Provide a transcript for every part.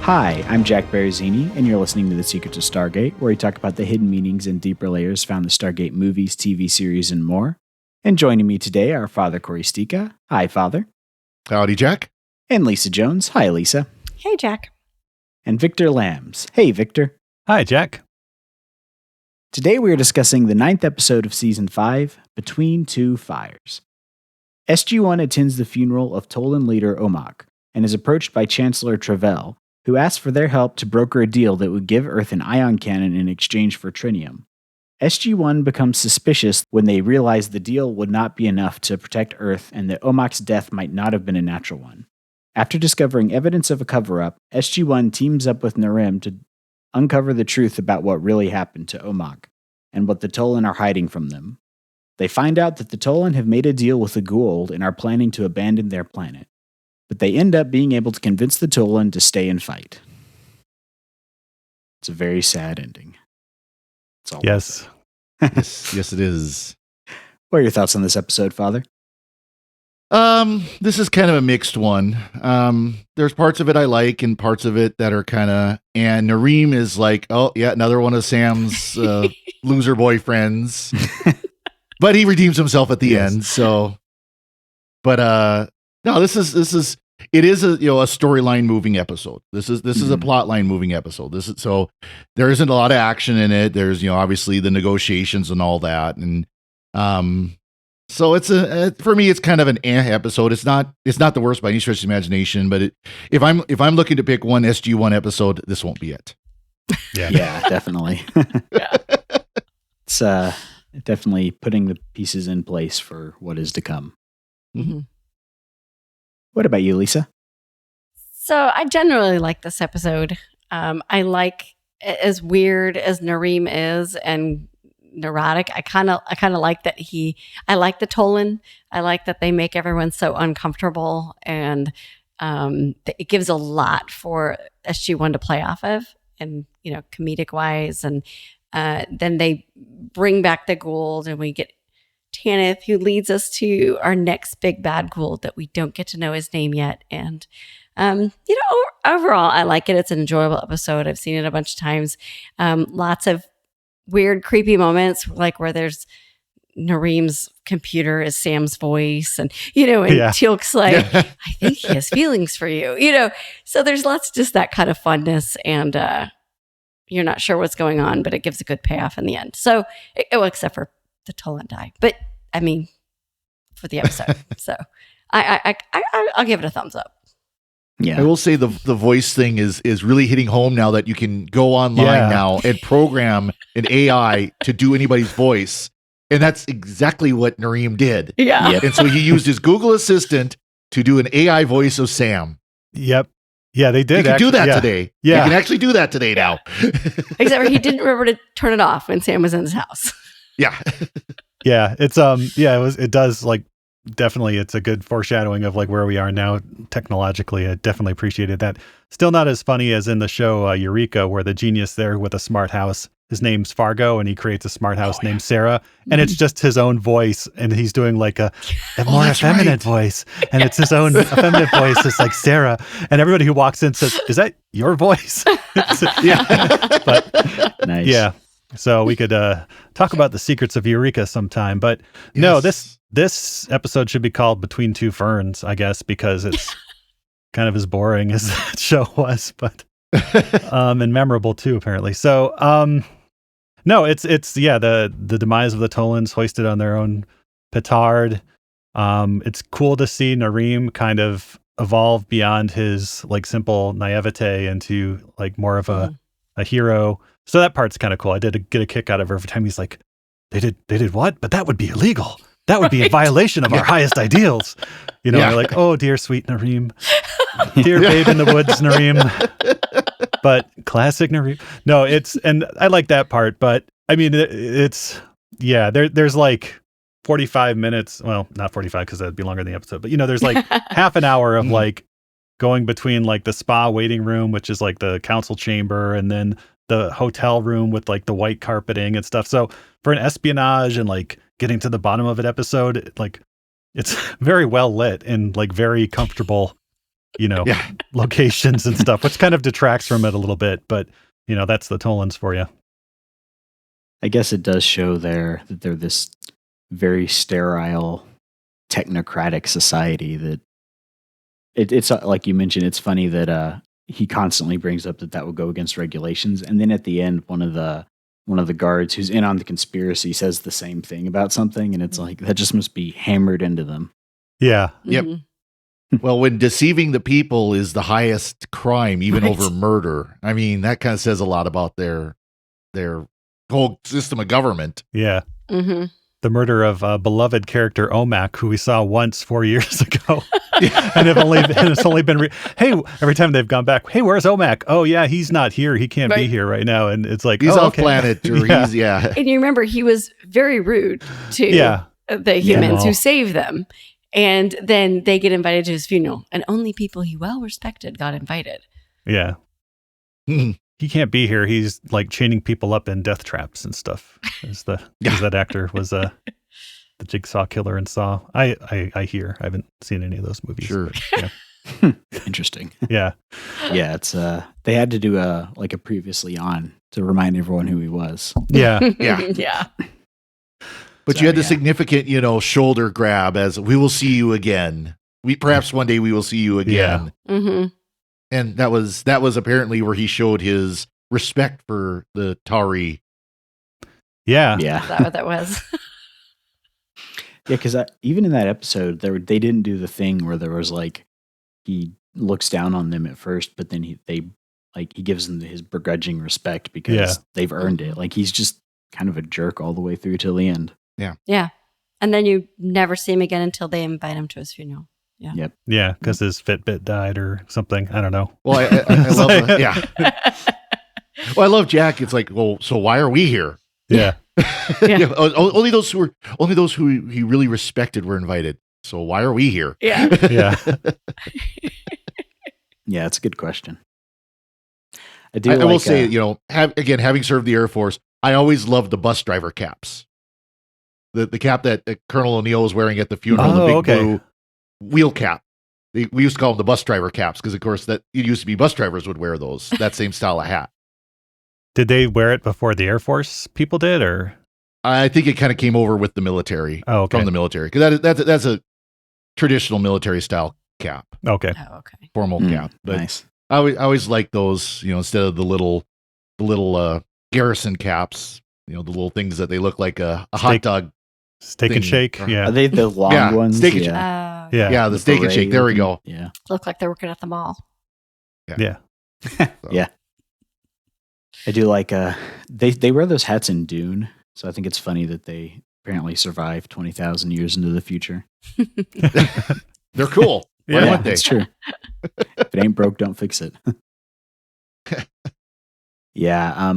Hi, I'm Jack Baruzzini, and you're listening to The Secrets of Stargate, where we talk about the hidden meanings and deeper layers found in the Stargate movies, TV series, and more. And joining me today are Father Cory Sticha. Hi, Father. Howdy, Jack. And Lisa Jones. Hi, Lisa. Hey, Jack. And Victor Lambs. Hey, Victor. Hi, Jack. Today we are discussing the 9th episode of Season 5, Between Two Fires. SG1 attends the funeral of Tolan leader Omak, and is approached by Chancellor Travell, who asks for their help to broker a deal that would give Earth an ion cannon in exchange for trinium. SG1 becomes suspicious when they realize the deal would not be enough to protect Earth and that Omak's death might not have been a natural one. After discovering evidence of a cover-up, SG1 teams up with Narim to uncover the truth about what really happened to Omak, and what the Tolan are hiding from them. They find out that the Tolan have made a deal with the Goa'uld and are planning to abandon their planet. But they end up being able to convince the Tolan to stay and fight. It's a very sad ending. That's all. Yes. yes, it is. What are your thoughts on this episode, Father? This is kind of a mixed one. There's parts of it I like and parts of it that are kind of, and Narim is like, oh yeah, another one of Sam's loser boyfriends. But he redeems himself at the end. So, but no, it is a storyline moving episode. This is a plot line moving episode. So there isn't a lot of action in it. There's obviously the negotiations and all that, and so it's for me it's kind of an episode. It's not the worst by any stretch of the imagination, but if I'm looking to pick one SG1 episode, this won't be it. Yeah, definitely. Yeah. It's definitely putting the pieces in place for what is to come. Mm-hmm. What about you, Lisa? So I generally like this episode. I like, as weird as Narim is and neurotic, I kind of like that I like the Tolan. I like that they make everyone so uncomfortable, and it gives a lot for SG1 to play off of, and comedic wise, and then they bring back the Goa'uld, and we get Tanith, who leads us to our next big bad Goa'uld that we don't get to know his name yet. And, overall, I like it. It's an enjoyable episode. I've seen it a bunch of times. Lots of weird, creepy moments, like where there's Nareem's computer is Sam's voice, and, Teal'c's like, I think he has feelings for you, So there's lots of just that kind of funness, and you're not sure what's going on, but it gives a good payoff in the end. So, except for the Tolan die, but I mean, for the episode. So I'll give it a thumbs up. Yeah, I will say the voice thing is really hitting home now that you can go online now and program an AI to do anybody's voice, and that's exactly what Narim did. Yeah, and so he used his Google Assistant to do an AI voice of Sam. Yep. Yeah, they did. You can do that today. Yeah, you can actually do that today now. Except for he didn't remember to turn it off when Sam was in his house. Yeah. Yeah, it's it does, like, definitely it's a good foreshadowing of like where we are now technologically. I definitely appreciated that. Still not as funny as in the show Eureka, where the genius there with a smart house, his name's Fargo, and he creates a smart house named Sarah, and it's just his own voice, and he's doing like a more effeminate voice, and it's his own effeminate voice. It's like Sarah, and everybody who walks in says, "Is that your voice?" But nice. Yeah. So we could talk about the secrets of Eureka sometime, but no, this episode should be called Between Two Ferns, I guess, because it's kind of as boring as that show was, but and memorable too, apparently. So no, it's the demise of the Tolans hoisted on their own petard. It's cool to see Narim kind of evolve beyond his like simple naivete into like more of a hero. So that part's kind of cool. I did get a kick out of her every time he's like, they did what? But that would be illegal. That would be in violation of our highest ideals. You're like, oh, dear sweet Narim. Dear babe in the woods, Narim. But classic Narim. No, and I like that part, but I mean, there's like 45 minutes. Well, not 45 because that'd be longer than the episode, but there's like half an hour of like going between like the spa waiting room, which is like the council chamber, and then the hotel room with like the white carpeting and stuff. So for an espionage and like getting to the bottom of it episode, like it's very well lit and like very comfortable locations and stuff, which kind of detracts from it a little bit. But, that's the Tolans for you. I guess it does show there that they're this very sterile, technocratic society that it's like you mentioned, it's funny that he constantly brings up that would go against regulations. And then at the end, one of the guards who's in on the conspiracy says the same thing about something. And it's like, that just must be hammered into them. Yeah. Yep. Well, when deceiving the people is the highest crime, even over murder, I mean, that kind of says a lot about their whole system of government. Yeah. Mm-hmm. The murder of a beloved character Omak, who we saw once 4 years ago, and it's only been hey, every time they've gone back, hey, where's Omak? Oh yeah, he's not here. He can't be here right now, and it's like he's off okay. planet, or he's And you remember he was very rude to the humans who saved them, and then they get invited to his funeral, and only people he well respected got invited. Yeah. He can't be here. He's like chaining people up in death traps and stuff. As that actor was the Jigsaw killer in Saw. I hear. I haven't seen any of those movies. Sure. But, yeah. Interesting. Yeah. Yeah, it's they had to do a previously on to remind everyone who he was. Yeah. Yeah. But you had the significant, shoulder grab as we will see you again. Perhaps one day we will see you again. Yeah. Mm-hmm. And that was apparently where he showed his respect for the Tauri. Yeah. Yeah. Is that what that was? Yeah, because even in that episode, they didn't do the thing where there was like, he looks down on them at first, but then he gives them his begrudging respect because they've earned it. Like, he's just kind of a jerk all the way through till the end. Yeah. Yeah. And then you never see him again until they invite him to his funeral. Yeah. Yep. Yeah, because his Fitbit died or something. I don't know. Well, I love Well, I love Jack. It's like, well, so why are we here? Yeah. Only those who he really respected were invited. So why are we here? Yeah. Yeah. Yeah, it's a good question. I will say, having served the Air Force, I always loved the bus driver caps. The cap that Colonel O'Neill was wearing at the funeral, the big blue wheel cap. We used to call them the bus driver caps because, of course, that it used to be bus drivers would wear those, that same style of hat. Did they wear it before the Air Force people did, or? I think it kind of came over with the military, from the military, because that's a traditional military style cap. Okay. Oh, okay. Formal cap. But nice. I always liked those, instead of the little garrison caps, the little things that they look like a hot dog. Steak and shake. Yeah. Are they the long ones? Steak and shake. Yeah. The steak and shake. There we go. Yeah. Look like they're working at the mall. Yeah. Yeah. I do like they wear those hats in Dune, so I think it's funny that they apparently survived 20,000 years into the future. They're cool. Why Yeah, wouldn't they? that's true. If it ain't broke, don't fix it. Yeah,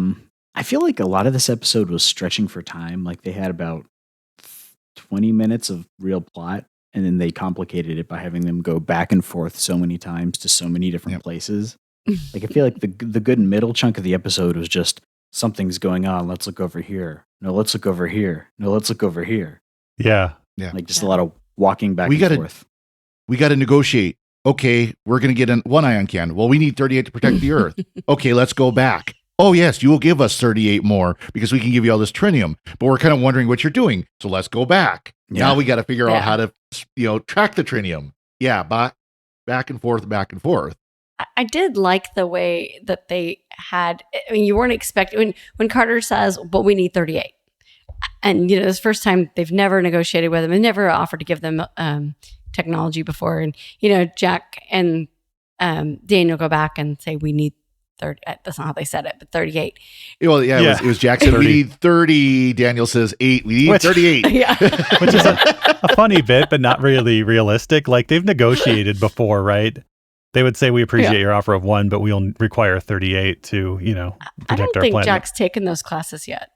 I feel like a lot of this episode was stretching for time. Like, they had about 20 minutes of real plot, and then they complicated it by having them go back and forth so many times to so many different places. Like, I feel like the good middle chunk of the episode was just, something's going on, let's look over here. No, let's look over here. No, let's look over here. Yeah. Like, just a lot of walking back and forth. We got to negotiate. Okay, we're going to get one ion cannon. Well, we need 38 to protect the Earth. Okay, let's go back. Oh, yes, you will give us 38 more because we can give you all this trinium. But we're kind of wondering what you're doing. So let's go back. Yeah. Now we got to figure out how to, track the trinium. Yeah, back and forth, back and forth. I did like the way that they had, I mean, you weren't expecting, when Carter says, but we need 38. And, this first time they've never negotiated with them and never offered to give them technology before. And, Jack and Daniel go back and say, we need 30. That's not how they said it, but 38. Well, it was Jack said, we need 30. Daniel says 8. We need 38. Yeah. Which is a funny bit, but not really realistic. Like, they've negotiated before, right? They would say, we appreciate your offer of 1, but we'll require 38 to, protect our planet. I don't think Jack's taken those classes yet.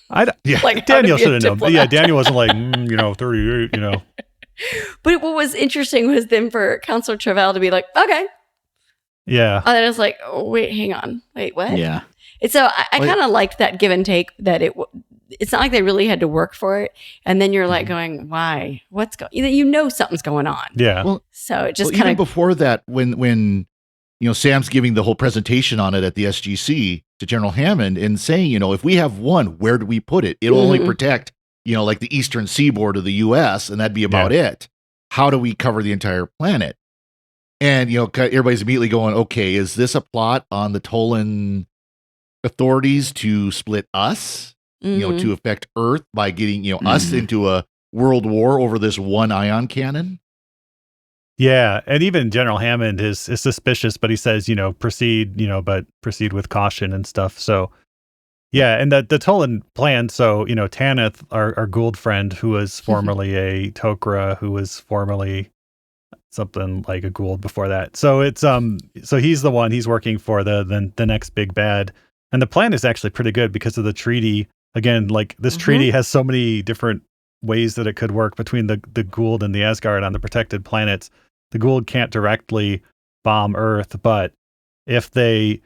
Like, Daniel should have known. Yeah, Daniel wasn't like, 38, But what was interesting was then for Counselor Travell to be like, okay. Yeah. And then I was like, oh, wait, hang on. Wait, what? Yeah. And so I kind of liked that give and take, that it's not like they really had to work for it. And then you're like going, why? What's going? You know something's going on. Yeah. Well, So it just even kind of before that, when Sam's giving the whole presentation on it at the SGC to General Hammond and saying, if we have one, where do we put it? It'll only protect, like the eastern seaboard of the U.S. and that'd be about it. How do we cover the entire planet? And, everybody's immediately going, okay, is this a plot on the Tolan authorities to split us, to affect Earth by getting, us into a world war over this one ion cannon? Yeah. And even General Hammond is suspicious, but he says, proceed, but proceed with caution and stuff. So, yeah. And the Tolan plan. So, Tanith, our Gould friend, who was formerly a Tok'ra, who was formerly something like a Gould before that. So it's so he's the one, he's working for the next big bad. And the plan is actually pretty good because of the treaty. Again, like this treaty has so many different ways that it could work between the Gould and the Asgard on the protected planets. The Gould can't directly bomb Earth, but if they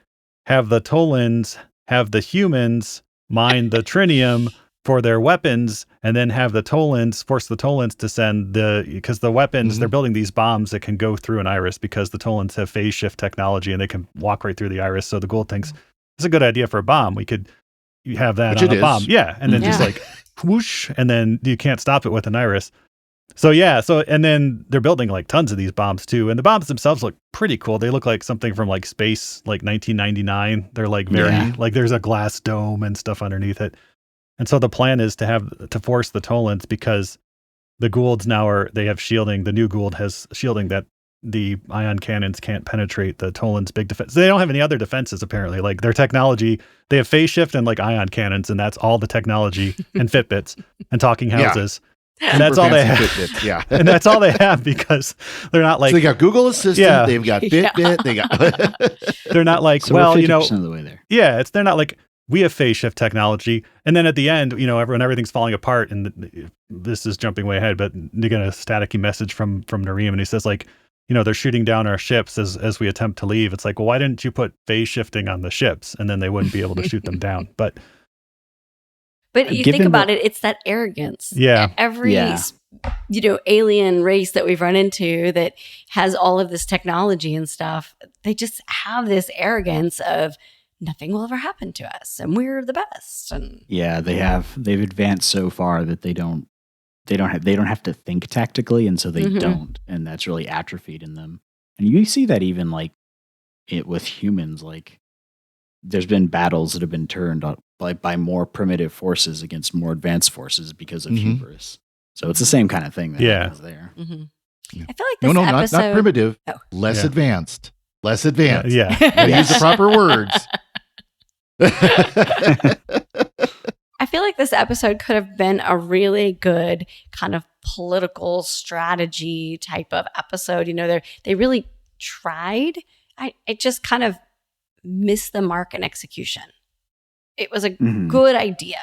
have the Tolans have the humans mine the trinium for their weapons, and then have the Tolans force the Tolans to send because the weapons, they're building these bombs that can go through an iris because the Tolans have phase shift technology and they can walk right through the iris. So the Gould thinks it's a good idea for a bomb. We could have that on a bomb. Yeah. And then just like whoosh, and then you can't stop it with an iris. So and then they're building like tons of these bombs too. And the bombs themselves look pretty cool. They look like something from like space, like 1999. They're like very, like there's a glass dome and stuff underneath it. And so the plan is to force the Tolans, because the Goulds now they have shielding. The new Gould has shielding that the ion cannons can't penetrate the Tolans' big defense. They don't have any other defenses, apparently. Like their technology, they have phase shift and like ion cannons, and that's all the technology, and Fitbits and talking houses. And that's all they have. Fitbits, and that's all they have, because they're not like, so they got Google Assistant, they've got Fitbit, they got they're not like, so well, 50% of the way there. Yeah, they're not like, we have phase shift technology. And then at the end, everything's falling apart, and this is jumping way ahead, but you get a staticky message from Nareem, and he says like, they're shooting down our ships as we attempt to leave. It's like, well, why didn't you put phase shifting on the ships, and then they wouldn't be able to shoot them down? But you think about it, it's that arrogance. Yeah. Every alien race that we've run into that has all of this technology and stuff, they just have this arrogance of nothing will ever happen to us, and we're the best. And they've advanced so far that they don't have to think tactically, and so they don't, and that's really atrophied in them. And you see that even like it with humans. Like there's been battles that have been turned on by more primitive forces against more advanced forces because of hubris. So it's the same kind of thing that happens there. I feel like this episode, not primitive, less advanced. Use the proper words. I feel like this episode could have been a really good kind of political strategy type of episode. They really tried. I just kind of missed the mark in execution. It was a good idea.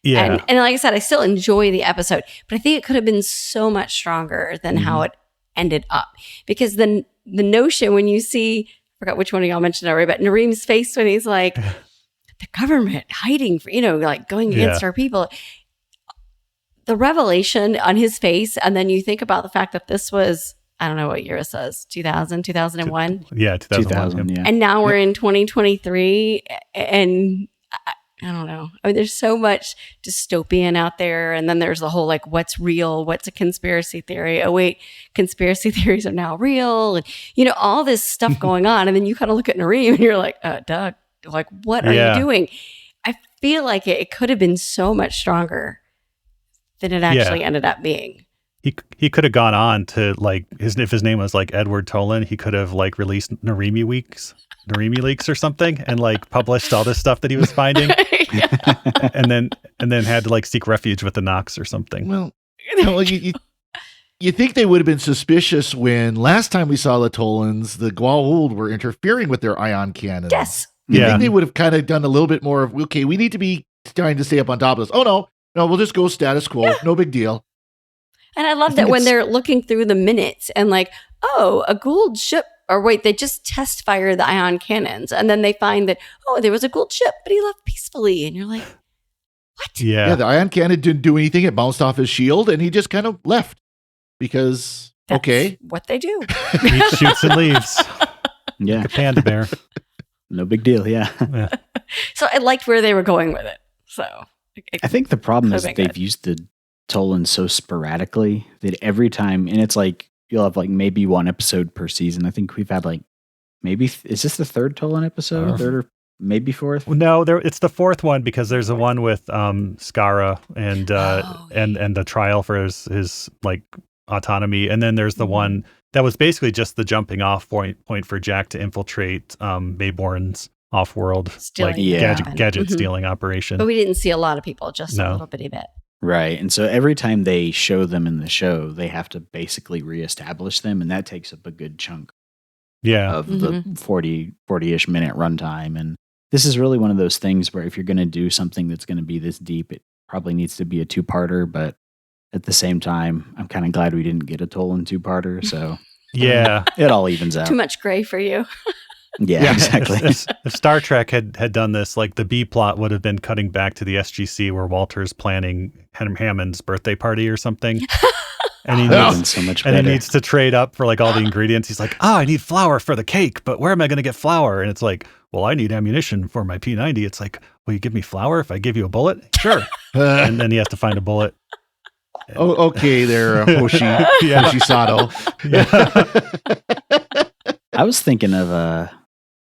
Yeah. And like I said, I still enjoy the episode, but I think it could have been so much stronger than how it ended up. Because the notion when you see, I forgot which one of y'all mentioned already, but Nareem's face when he's like, the government hiding for, like going against our people. The revelation on his face, and then you think about the fact that this was, I don't know what year it says, 2000, 2001? Yeah, 2001. Yeah. And now we're in 2023, and I don't know. I mean, there's so much dystopian out there, and then there's the whole, like, what's real? What's a conspiracy theory? Oh, wait, conspiracy theories are now real, and, all this stuff going on, and then you kind of look at Nareem, and you're like, Doug, like, what are you doing? I feel like it could have been so much stronger than it actually ended up being. He could have gone on to, like, if his name was like Edward Tolan, he could have like released Nareemi leaks or something, and like published all this stuff that he was finding, and then had to like seek refuge with the Nox or something. Well, you think they would have been suspicious when last time we saw the Tolans, the Goa'uld were interfering with their ion cannons. Yes. You think they would have kind of done a little bit more of, okay, we need to be trying to stay up on top of this. Oh, no, we'll just go status quo. Yeah. No big deal. And I love that when they're looking through the minutes and like, oh, a Goa'uld ship, or wait, they just test fire the ion cannons. And then they find that, oh, there was a Goa'uld ship, but he left peacefully. And you're like, Yeah, the ion cannon didn't do anything. It bounced off his shield, and he just kind of left because, That's what they do. He shoots and leaves. Yeah. Like a panda bear. No big deal. Yeah. Yeah. So I liked where they were going with it. So I think the problem is Could've they've been good. used the Tolan so sporadically that every time, and it's like you'll have like maybe one episode per season. I think we've had like is this the third Tolan episode? Third or maybe fourth? No, it's the fourth one because there's a one with Skara and and the trial for his like autonomy, and then there's the one that was basically just the jumping off point for Jack to infiltrate Mayborn's off-world Stealing gadget stealing operation. But we didn't see a lot of people, just No. a little bitty bit. Right. And so every time they show them in the show, they have to basically reestablish them, and that takes up a good chunk Yeah. of the 40-ish minute runtime. And this is really one of those things where if you're going to do something that's going to be this deep, it probably needs to be a two-parter. But at the same time, I'm kind of glad we didn't get a Tolan two-parter. So Yeah. it all evens out. Too much gray for you. Yeah, exactly. If Star Trek had done this, like the B plot would have been cutting back to the SGC where Walter's planning Hammond's birthday party or something. And he That would've been needs, so much and he better. needs to trade up for like all the ingredients. He's like, I need flour for the cake, but where am I going to get flour? And it's like, well, I need ammunition for my P90. It's like, will you give me flour if I give you a bullet? Sure. And then he has to find a bullet. Oh, okay, there, Hoshi, Hoshi Sato. I was thinking of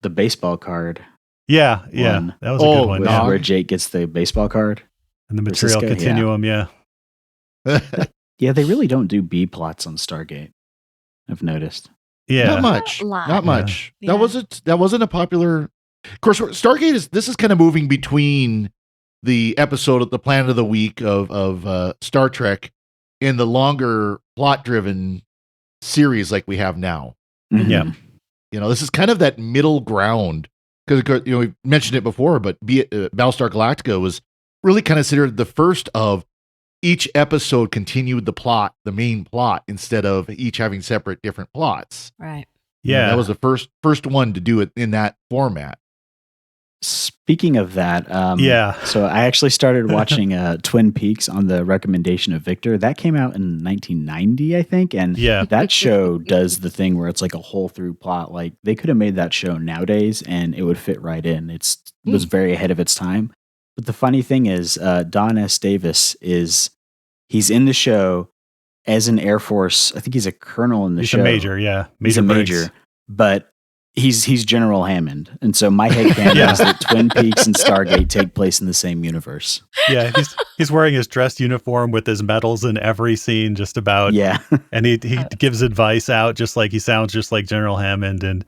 the baseball card. Yeah. One. That was a good one. With Yeah. where Jake gets the baseball card. And the material Cisco, yeah. continuum. Yeah. Yeah, they really don't do B plots on Stargate. I've noticed. Yeah. Not much. Not a lot. Not much. Yeah. That wasn't a popular. Of course, Stargate this is kind of moving between the episode of the Planet of the Week of Star Trek and the longer plot-driven series like we have now. Mhm. Yeah. You know, this is kind of that middle ground because we mentioned it before, but Battlestar Galactica was really kind of considered the first of each episode continued the plot, the main plot, instead of each having separate different plots. Right. Yeah. That was the first one to do it in that format. Speaking of that, Yeah. So I actually started watching Twin Peaks on the recommendation of Victor. That came out in 1990, I think, and Yeah. that show does the thing where it's like a whole through plot. Like they could have made that show nowadays, and it would fit right in. It was very ahead of its time. But the funny thing is, Don S. Davis he's in the show as an Air Force. I think he's a colonel in the He's show. a major. Yeah. He's a Briggs. major, but he's General Hammond. And so my headcanon Yeah. is that Twin Peaks and Stargate take place in the same universe. Yeah. He's wearing his dress uniform with his medals in every scene, just about. Yeah. And he gives advice out just like he sounds just like General Hammond. And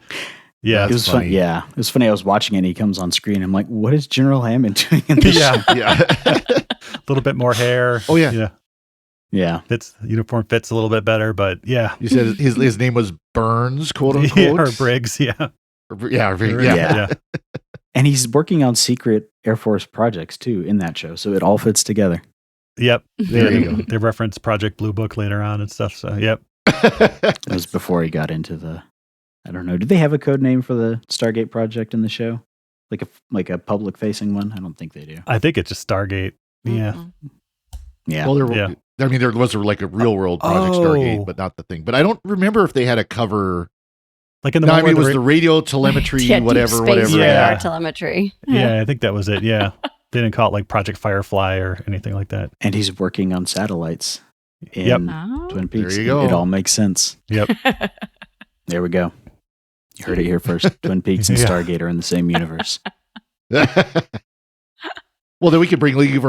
yeah. It was funny. Yeah. It was funny. I was watching it and he comes on screen. I'm like, what is General Hammond doing in this Yeah. show? Yeah. A little bit more hair. Oh, yeah. Yeah. Yeah. Uniform fits a little bit better, but yeah. You said his name was Burns, quote unquote. Yeah, or Briggs. Yeah. Yeah. Yeah. And he's working on secret Air Force projects too in that show. So it all fits together. Yep. There you go. They reference Project Blue Book later on and stuff. So, yep. It was before he got into I don't know. Did they have a code name for the Stargate project in the show? Like a public facing one? I don't think they do. I think it's just Stargate. Yeah. Mhm. Yeah. Well, Yeah. there was like a real world Project Stargate, but not the thing. But I don't remember if they had a cover. Like in the No, one I mean, it where was the radio telemetry, Yeah, deep whatever. space Yeah. radar telemetry. Yeah, I think that was it. Yeah. They didn't call it like Project Firefly or anything like that. And he's working on satellites in Yep. Oh. Twin Peaks. There you go. It all makes sense. Yep. There we go. You heard it here first. Twin Peaks and Yeah. Stargate are in the same universe. Well, then we could bring League of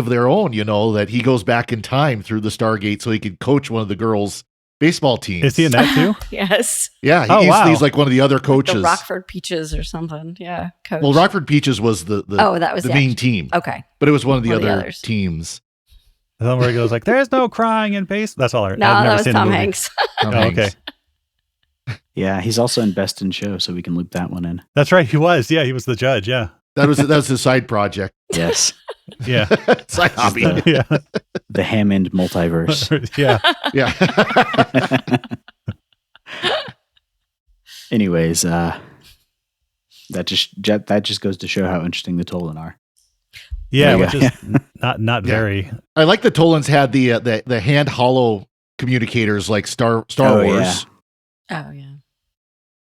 Their Own, that he goes back in time through the Stargate so he could coach one of the girls' baseball teams. Is he in that too? Yes. Yeah, Oh, wow. he's like one of the other coaches. The Rockford Peaches or something. Yeah. Coach. Well, Rockford Peaches was the that was the the main act- team, Okay. but it was one of the One of the other others. teams. The one where he goes like, "There's no crying in base." That's all. No, I've never that was seen the Tom movie. Hanks. Tom Oh, Hanks. okay. Yeah, he's also in Best in Show, so we can loop that one in. That's right. He was. Yeah, he was the judge. Yeah. That was his side project, Yes. Yeah. side hobby. Yeah. The Hammond multiverse. Yeah. Yeah. Anyways, that just goes to show how interesting the Tolan are. Yeah, There you which go. is not Yeah. very. I like the Tolans had the hand hollow communicators like Star Oh, Wars. Oh yeah.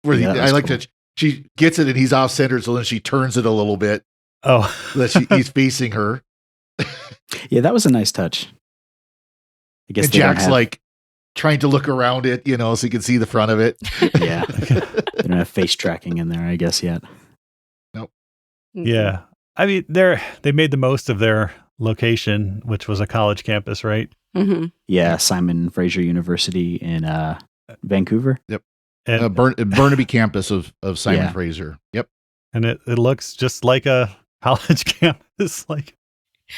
Where Yeah, that I was like cool. that she gets it and he's off center, so then she turns it a little bit Oh, so that he's facing her. Yeah, that was a nice touch. I guess And they don't Jack's have, like trying to look around it, so you can see the front of it. yeah, they don't have face tracking in there, I guess, yet. yeah. I mean, they made the most of their location, which was a college campus, right? Mm-hmm. Yeah, Simon Fraser University in Vancouver. And Burnaby campus of Simon Yeah. Fraser. Yep. and it looks just like a college campus, like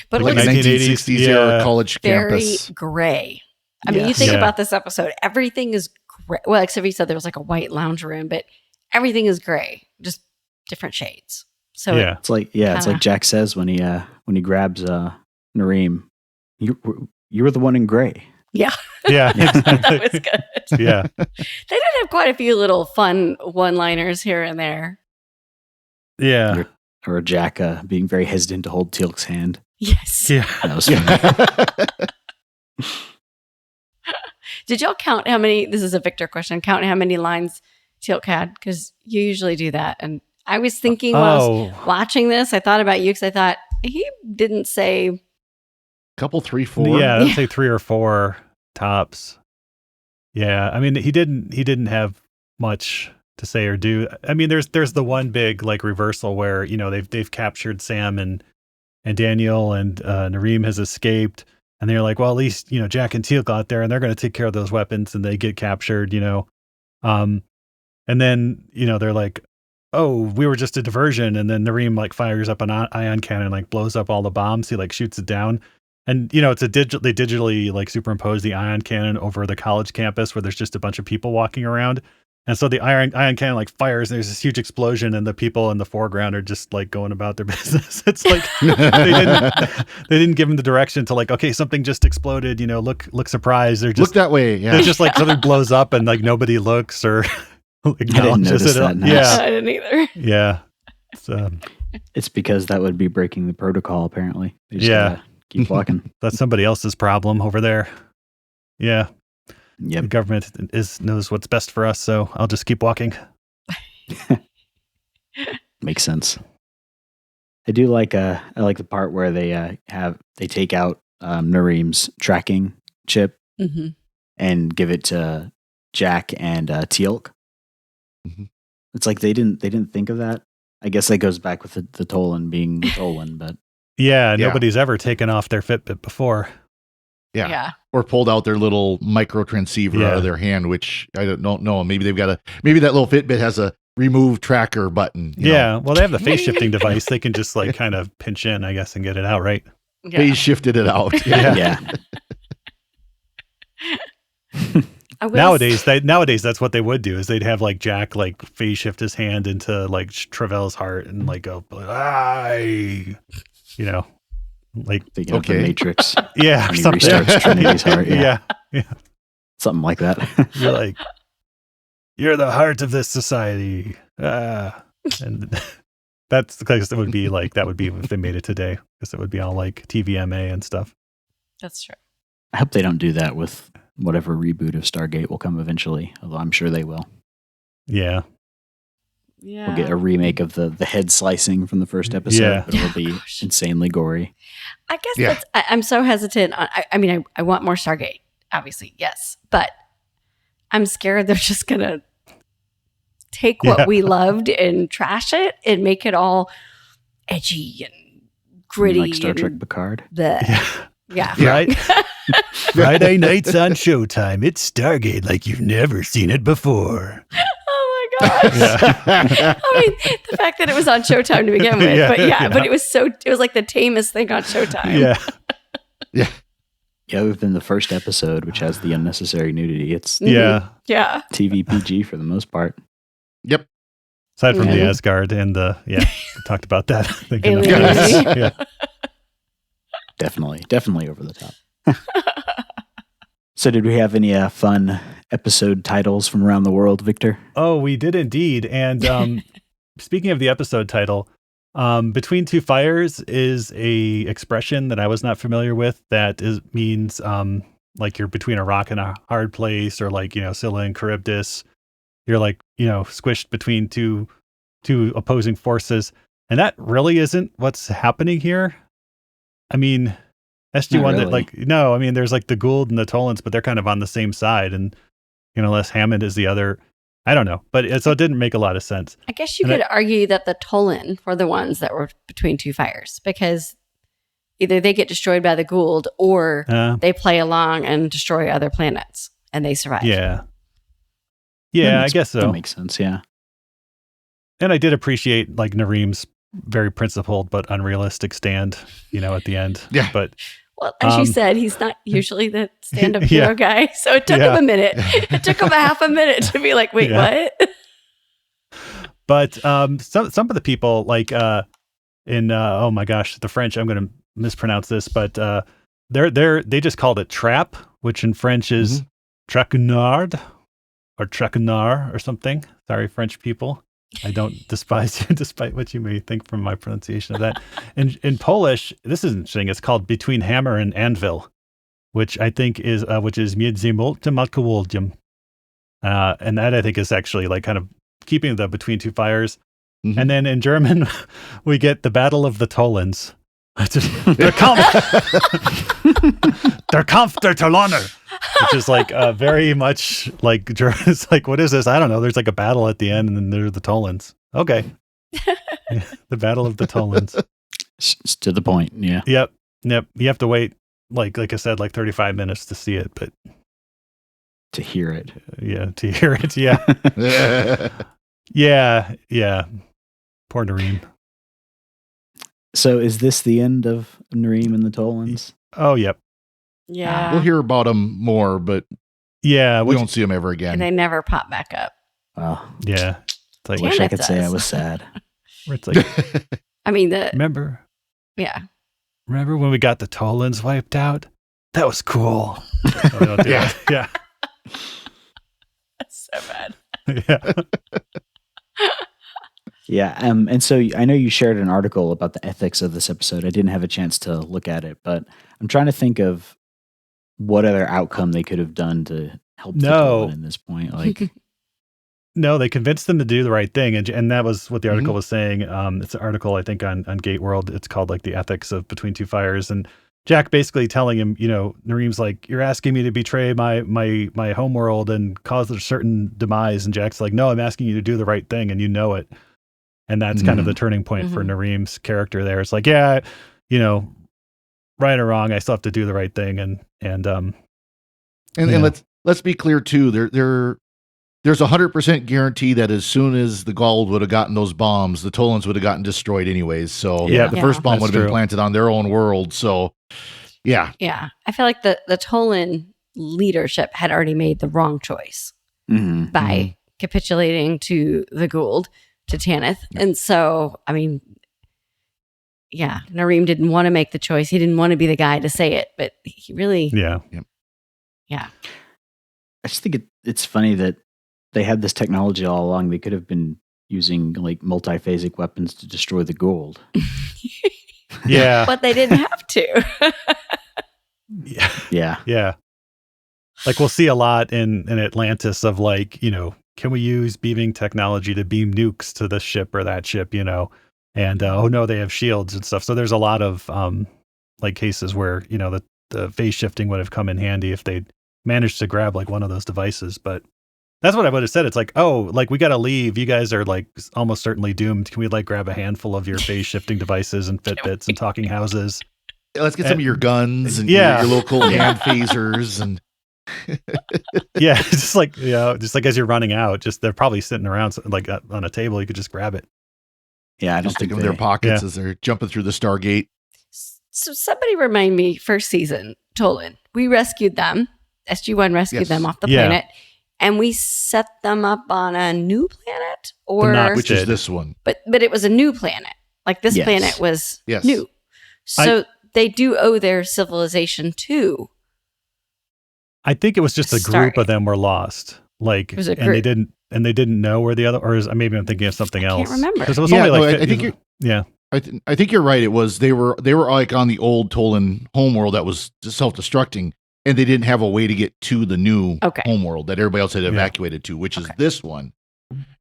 But it Like a looks 1960s yeah. era college very campus. gray. I mean, you Yes. think Yeah. about this episode, everything is gray. Well, except for you said there was like a white lounge room, but everything is gray, just different shades. So yeah, It's like it's like Jack says when he grabs Nareem, you were the one in gray. yeah, that was good. yeah. They did have quite a few little fun one-liners here and there. Yeah. Or Jack being very hesitant to hold Teal'c's hand. Yes. Yeah. That was funny. Did y'all count how many? This is a Victor question. Count how many lines Teal'c had, because you usually do that. And I was thinking while I was watching this, I thought about you because I thought he didn't say. Couple 3, 4. Yeah, I'd say 3 or 4 tops. Yeah, I mean he didn't have much to say or do. I mean there's the one big like reversal where they've captured Sam and Daniel and Nareem has escaped and they're like, well, at least Jack and Teal'c out there and they're going to take care of those weapons and they get captured, and then they're like, oh, we were just a diversion, and then Nareem like fires up an ion cannon, like blows up all the bombs. He like shoots it down. And it's they digitally like superimpose the ion cannon over the college campus where there's just a bunch of people walking around. And so the ion cannon like fires and there's this huge explosion and the people in the foreground are just like going about their business. It's like they didn't give them the direction to like, okay, something just exploded, look surprised. They're just Look that way. Yeah. they're just like something blows up and like nobody looks or acknowledges notice it. that. Nice. Yeah. I didn't either. Yeah. So It's because that would be breaking the protocol, apparently. They just Yeah. gotta keep walking. that's somebody else's problem over there. Yeah. The Yep. government knows what's best for us, so I'll just keep walking. Makes sense. I do like I like the part where they take out Nareem's tracking chip Mm-hmm. and give it to Jack and Teal'c. Mhm. It's like they didn't think of that. I guess that goes back with the Tolan being the Tolan, but Yeah, Yeah. nobody's ever taken off their Fitbit before. Yeah. Or pulled out their little micro transceiver out of their hand, which I don't know. Maybe they've got maybe that little Fitbit has a remove tracker button. you know? Yeah, well, they have the phase shifting device. They can just like kind of pinch in, I guess, and get it out, right? Yeah. They shifted it out. Yeah. yeah. I will Nowadays, that's what they would do is they'd have like Jack like phase shift his hand into like Trevel's heart and like go, "Aye," like Thinking of Okay. the Matrix. yeah, When he something. restarts Trinity's heart. Yeah. yeah, Something like that. you're like, you're the heart of this society. And that's because it would be like that would be if they made it today, because it would be all like TVMA and stuff. That's true. I hope they don't do that with whatever reboot of Stargate will come eventually, although I'm sure they will. Yeah, Yeah. We'll get a remake of the head slicing from the first episode, Yeah. but it'll be Gosh. insanely gory. I guess Yeah. I'm so hesitant. I mean, I want more Stargate, obviously, yes, but I'm scared they're just gonna take what Yeah. we loved and trash it and make it all edgy and gritty, Like Star Trek and Picard. the yeah. yeah. Right. Friday nights on Showtime. It's Stargate like you've never seen it before. Oh my gosh. I mean, the fact that it was on Showtime to begin with, Yeah, but yeah. but it was like the tamest thing on Showtime. Yeah, Yeah, other than the first episode, which has the unnecessary nudity, it's Mhm. yeah. Yeah. TV PG for the most part. Yep. Aside from the Mhm. Asgard and the we talked about that. Thinking of Alien that. movie. Yeah. Definitely over the top. So did we have any fun episode titles from around the world, Victor? Oh, we did indeed. And speaking of the episode title, Between two fires is a expression that I was not familiar with. That means like you're between a rock and a hard place, or like, Scylla and Charybdis. You're like, squished between two opposing forces. And that really isn't what's happening here. I mean, SG1 really. there's like the Gould and the Tolans, but they're kind of on the same side, and Les Hammond is the other. I don't know, but so it didn't make a lot of sense. I guess you could argue that the Tolan were the ones that were between two fires, because either they get destroyed by the Gould or they play along and destroy other planets and they survive. Yeah. Yeah, I guess so. That makes sense, yeah. And I did appreciate like Nareem's very principled but unrealistic stand, at the end. Yeah. But well, as you said, he's not usually the stand-up hero guy, so it took him a minute. It took him a half a minute to be like, wait, what? But some of the people, like in oh my gosh, the French, I'm going to mispronounce this, but they just called it trap, which in French is traquenard or traquenard or something. Sorry, French people. I don't despise you, despite what you may think from my pronunciation of that. In Polish, this is interesting. It's called between hammer and anvil, which I think is między młotem a kołowiem. And that I think is actually like kind of keeping the between two fires. Mm-hmm. And then in German, we get the Battle of the Tolans. Der Kampf der Tolaner, which is like very much like, it's like, what is this? I don't know. There's like a battle at the end, and then there's the Tolans. Okay. The Battle of the Tolans. It's to the point, yeah. Yep. You have to wait, like I said, like 35 minutes to see it, but to hear it. Yeah, to hear it, yeah. Yeah. Poor Nareem. So is this the end of Nareem and the Tolans? Oh, yep. Yeah. We'll hear about them more, but we don't see them ever again. And they never pop back up. Oh, yeah. It's like, I wish I could say I was sad. It's like, I mean, remember? Yeah. Remember when we got the Tolans wiped out? That was cool. Yeah. That's so bad. Yeah. Yeah, and so I know you shared an article about the ethics of this episode. I didn't have a chance to look at it, but I'm trying to think of what other outcome they could have done to help the Tolan in this point. Like, no, they convinced them to do the right thing, and that was what the article was saying. It's an article I think on Gate World. It's called like the ethics of Between Two Fires, and Jack basically telling him, Nareem's like, you're asking me to betray my homeworld and cause a certain demise, and Jack's like, no, I'm asking you to do the right thing, and you know it. And that's kind of the turning point for Nareem's character there. It's like, right or wrong, I still have to do the right thing. And let's be clear too. There's 100% guarantee that as soon as the Gould would have gotten those bombs, the Tolans would have gotten destroyed anyways. So the first bomb would have been planted on their own world. So yeah. I feel like the Tolan leadership had already made the wrong choice by capitulating to the Gould, to Tanith. And so, I mean, Nareem didn't want to make the choice. He didn't want to be the guy to say it, but he really... Yeah. I just think it's funny that they had this technology all along. They could have been using like multiphasic weapons to destroy the Gould. Yeah. But they didn't have to. Yeah. Like we'll see a lot in Atlantis of like, can we use beaming technology to beam nukes to this ship or that ship, and oh no, they have shields and stuff. So there's a lot of like cases where, the phase shifting would have come in handy if they'd managed to grab like one of those devices. But that's what I would have said. It's like, oh, like we got to leave. You guys are like almost certainly doomed. Can we like grab a handful of your phase shifting devices and Fitbits and talking houses? Let's get some of your guns and your local hand phasers and just like as you're running out, they're probably sitting around like on a table. You could just grab it. Yeah, I don't just think of their pockets as they're jumping through the Stargate. So somebody remind me, first season, Tolan, we rescued them. SG1 rescued them off the planet, and we set them up on a new planet, which is this one. But it was a new planet. Like this planet was new. So they do owe their civilization to. I think it was just a group of them were lost. Like, it was a group. And they didn't know where the other, or maybe I'm thinking of something else. I can't remember. Because it was only like, I think I think you're right. It was they were like on the old Tolan homeworld that was self-destructing, and they didn't have a way to get to the new homeworld that everybody else had evacuated to, which is this one.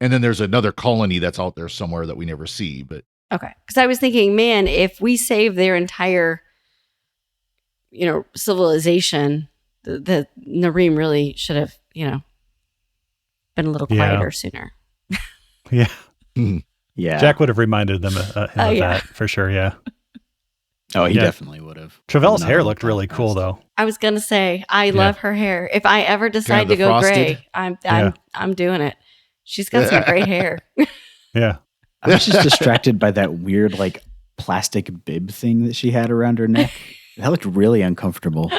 And then there's another colony that's out there somewhere that we never see. But because I was thinking, man, if we save their entire, civilization, the Nareem really should have, been a little quieter sooner. Yeah. Yeah. Jack would have reminded them of that for sure. Yeah. Oh, he definitely would have. Travell's hair looked really cool, though. I was gonna say, I love her hair. If I ever decide to go frosted gray, I'm doing it. She's got some great hair. Yeah. I was just distracted by that weird, like, plastic bib thing that she had around her neck. That looked really uncomfortable.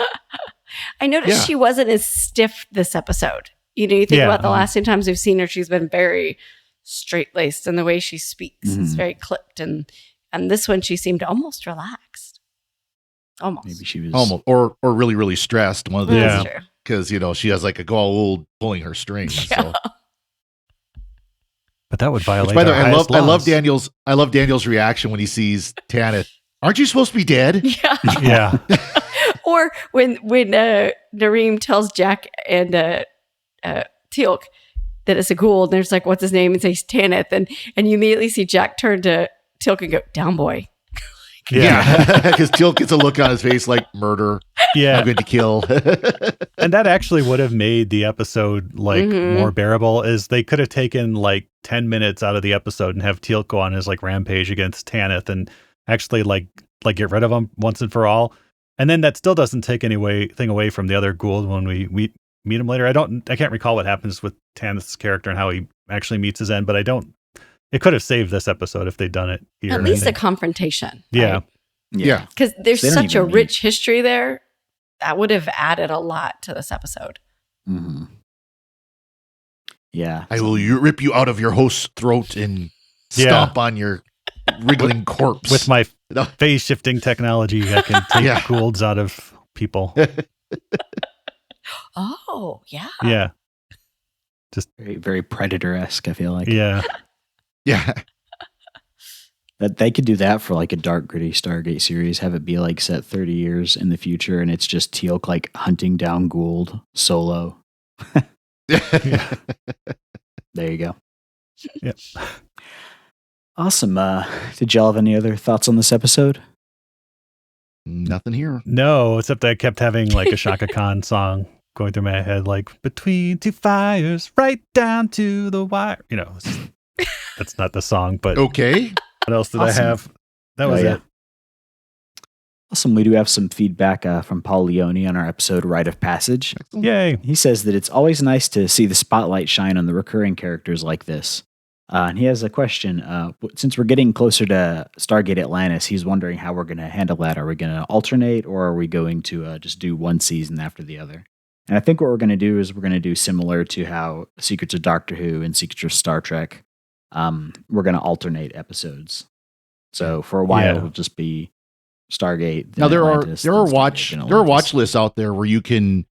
I noticed she wasn't as stiff this episode. You think about the last 2 times we've seen her, she's been very straight-laced, and the way she speaks is very clipped. And this one, she seemed almost relaxed. Almost. Maybe she was almost, or really, really stressed. One of the That's true. because she has like a gold pulling her strings. Yeah. So. But that would violate. By the way, I love Daniel's reaction when he sees Tanith. Aren't you supposed to be dead? Yeah. Yeah. Or when Nareem tells Jack and Teal'c that it's a Gould, and there's like, what's his name? And says Tanith, and you immediately see Jack turn to Teal'c and go, down boy. Yeah, because Teal'c gets a look on his face like murder. Yeah, I'm going to kill. And that actually would have made the episode more bearable. Is they could have taken like 10 minutes out of the episode and have Teal'c go on his like rampage against Tanith and actually like get rid of him once and for all. And then that still doesn't take anything away from the other Gould when we meet him later. I can't recall what happens with Tanith's character and how he actually meets his end, but it could have saved this episode if they'd done it here. At least a confrontation. Yeah. Right? Yeah. Because there's such a rich history there. That would have added a lot to this episode. Mm-hmm. Yeah. I will rip you out of your host's throat and stomp on your wriggling corpse. With my phase shifting technology, I can take Goulds out of people. Oh, yeah. Yeah. Just very, very Predator-esque, I feel like. Yeah. Yeah. That they could do that for like a dark, gritty Stargate series, have it be like set 30 years in the future, and it's just Teal'c like hunting down Gould solo. There you go. Yep. Awesome. Did y'all have any other thoughts on this episode? Nothing here. No, except I kept having like a Shaka Khan song going through my head, like between two fires, right down to the wire. That's not the song, but okay. What else did I have? That was it. Awesome. We do have some feedback from Paul Leone on our episode Rite of Passage. Yay. He says that it's always nice to see the spotlight shine on the recurring characters like this. And he has a question. Since we're getting closer to Stargate Atlantis, he's wondering how we're going to handle that. Are we going to alternate, or are we going to just do one season after the other? And I think what we're going to do is we're going to do similar to how Secrets of Doctor Who and Secrets of Star Trek. We're going to alternate episodes. So for a while, it'll just be Stargate. Now there Atlantis, are watch lists out there where you can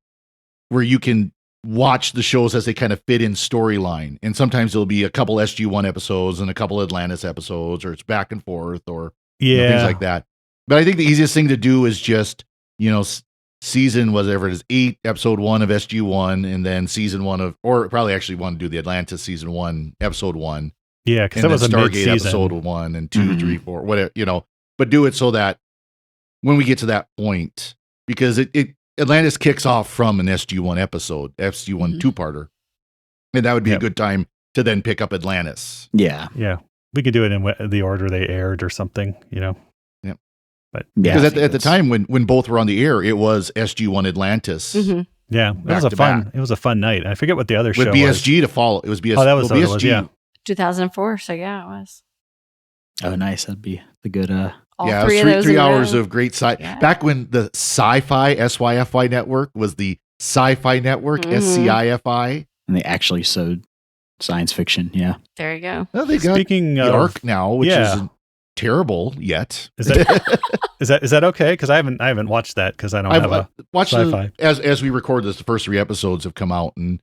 watch the shows as they kind of fit in storyline, and sometimes there'll be a couple SG1 episodes and a couple Atlantis episodes, or it's back and forth, or things like that. But I think the easiest thing to do is just season whatever it is 8 episode 1 of SG1, and then season 1 of, or probably actually want to do the Atlantis season 1 episode 1. Yeah, because that was a Stargate mid-season. episode 1 and 2, 3, 4, whatever, but do it so that when we get to that point, because Atlantis kicks off from an SG1 episode, SG1 two-parter, and that would be a good time to then pick up Atlantis. Yeah. Yeah. We could do it in the order they aired or something, Yep. But because at the time when both were on the air, it was SG1 Atlantis. Mm-hmm. Yeah, it was a fun night. I forget what the other show with BSG to follow. It was BSG. Oh, that was BSG. It was, yeah. 2004. So yeah, it was. Oh, nice. That'd be the good. All yeah, three it was of those 3 hours of great sci. Yeah. Back when the Sci-Fi SYFY network was the Sci-Fi network, SCIFI, and they actually sewed science fiction. Yeah. There you go. Well, they got Speaking the of, Arc now, which isn't terrible yet. Is that okay? Because I haven't watched that because I don't have a watched sci-fi. As we record this, the first 3 episodes have come out, and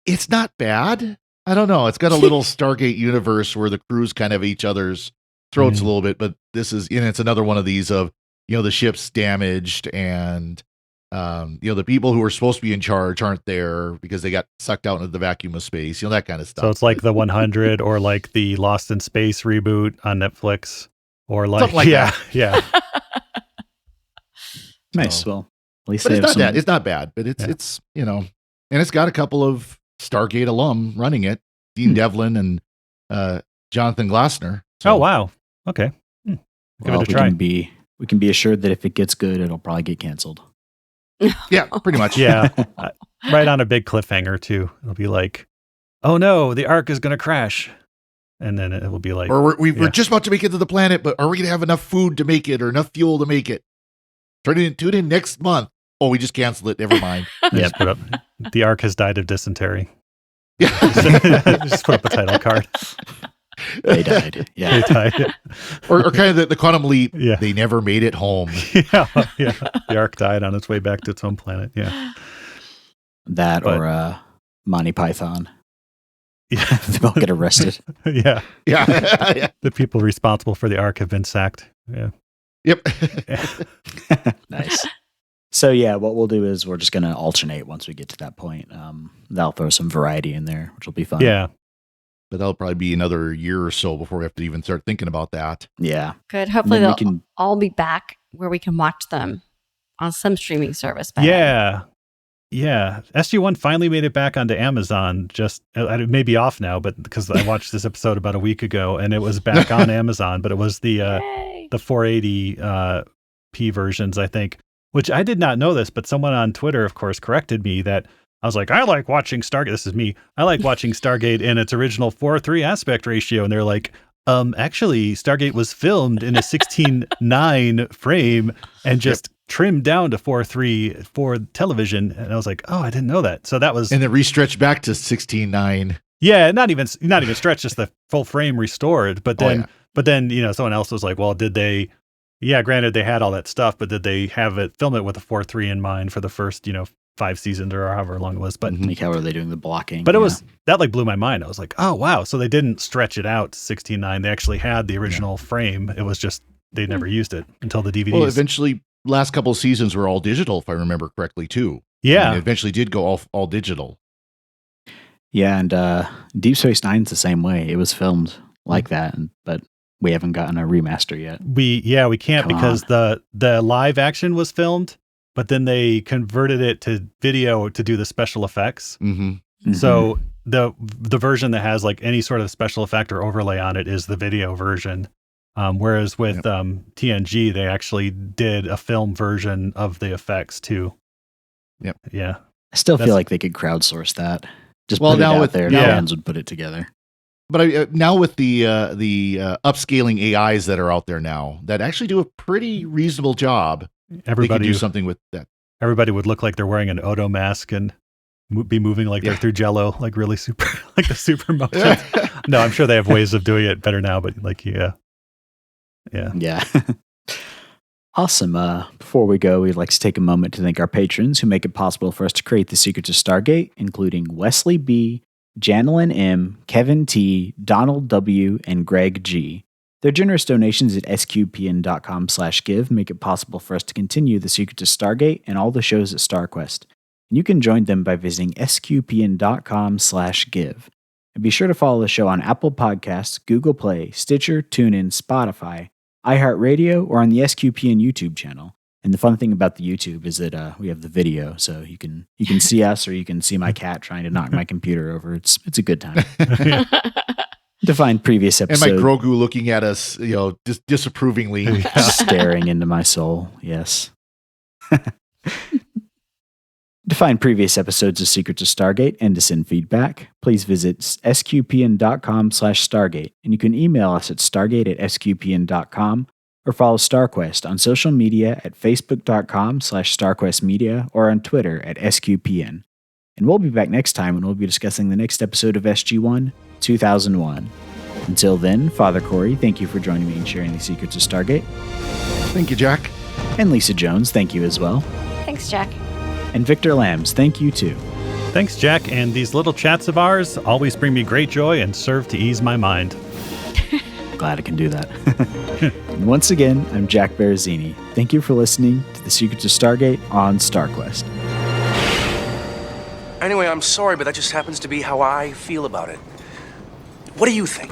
it's not bad. I don't know. It's got a little Stargate universe where the crews kind of each other's throats a little bit, but this is, it's another one of these of, the ship's damaged and, the people who are supposed to be in charge aren't there because they got sucked out into the vacuum of space, that kind of stuff. So it's like the 100 or like the Lost in Space reboot on Netflix or like, something like that. Yeah. Nice. Well, at least But they it's have not some. bad. It's not bad, but it's, and it's got a couple of Stargate alum running it, Dean Devlin and Jonathan Glassner. So, Oh, wow. Okay. Give Well, it a try. we can be assured that if it gets good, it'll probably get canceled. yeah, pretty much. Yeah. Right on a big cliffhanger, too. It'll be like, oh, no, the Ark is going to crash. And then it will be like, Or we're just about to make it to the planet, but are we going to have enough food to make it or enough fuel to make it? Tune in next month. Oh, we just canceled it. Never mind. just put up, the Ark has died of dysentery. Yeah. Just put up a title card. They died. Yeah. They died. or kind of the quantum leap. Yeah. They never made it home. Yeah. The Ark died on its way back to its home planet. Yeah. That But- or Monty Python. Yeah. They both get arrested. Yeah. Yeah. The people responsible for the Ark have been sacked. Yeah. Yep. Nice. So yeah, what we'll do is we're just going to alternate once we get to that point. That'll throw some variety in there, which will be fun. Yeah. But that'll probably be another year or so before we have to even start thinking about that. Yeah. Good. Hopefully then we they'll can- all be back where we can watch them on some streaming service. By then. Yeah. Yeah. SG1 finally made it back onto Amazon. Just, it may be off now, but because I watched this episode about a week ago and it was back on Amazon, but it was the Yay. 480p versions, I think, which I did not know this, but someone on Twitter, of course, corrected me that I was like, I like watching Stargate. This is me. I like watching Stargate in its original 4:3 aspect ratio. And they're like, actually, Stargate was filmed in a 16:9 frame and just trimmed down to 4:3 for television. And I was like, oh, I didn't know that. So that was, And then restretched back to 16:9. yeah, not even stretched, just the full frame restored. But then, someone else was like, well, did they? Yeah, granted, they had all that stuff, but did they film it with a 4:3 in mind for the first, 5 seasons or however long it was? But Like how are they doing the blocking? But it Yeah. was that like blew my mind. I was like, oh wow! So they didn't stretch it out to 16:9. They actually had the original frame. It was just they never used it until the DVDs. Well, eventually, last couple of seasons were all digital, if I remember correctly, too. Yeah, It eventually did go all digital. Yeah, and Deep Space Nine's the same way. It was filmed like that, but we haven't gotten a remaster yet. we can't Come because the live action was filmed, but then they converted it to video to do the special effects. Mm-hmm. Mhm. So the version that has like any sort of special effect or overlay on it is the video version. Whereas with TNG, they actually did a film version of the effects too. Yep. Yeah. I still that's- feel like they could crowdsource that. Just Well, put it now out with- there. yeah. Fans would put it together. But now with the upscaling AIs that are out there now, that actually do a pretty reasonable job, they could Everybody do something with that. everybody would look like they're wearing an Odo mask and be moving like they're through Jello, like really super, like the super motion. No, I'm sure they have ways of doing it better now, but like, yeah. Yeah. Awesome. Before we go, we'd like to take a moment to thank our patrons who make it possible for us to create The Secrets of Stargate, including Wesley B., Janelyn M., Kevin T., Donald W., and Greg G. Their generous donations at sqpn.com/give make it possible for us to continue The Secrets of Stargate and all the shows at StarQuest. And you can join them by visiting sqpn.com/give. And be sure to follow the show on Apple Podcasts, Google Play, Stitcher, TuneIn, Spotify, iHeartRadio, or on the SQPN YouTube channel. And the fun thing about the YouTube is that we have the video, so you can see us, or you can see my cat trying to knock my computer over. It's a good time. To find previous And episodes, my Grogu looking at us, disapprovingly. staring into my soul. Yes. To find previous episodes of Secrets of Stargate and to send feedback, please visit sqpn.com/Stargate, and you can email us at stargate@sqpn.com or follow StarQuest on social media at facebook.com/StarQuestMedia or on Twitter at SQPN. And we'll be back next time when we'll be discussing the next episode of SG1 2001. Until then, Father Cory, thank you for joining me and sharing the secrets of Stargate. Thank you, Jack. And Lisa Jones, thank you as well. Thanks, Jack. And Victor Lambs, thank you too. Thanks, Jack. And these little chats of ours always bring me great joy and serve to ease my mind. Glad I can do that. And once again, I'm Jack Baruzzini. Thank you for listening to The Secrets of Stargate on StarQuest. Anyway, I'm sorry, but that just happens to be how I feel about it. What do you think?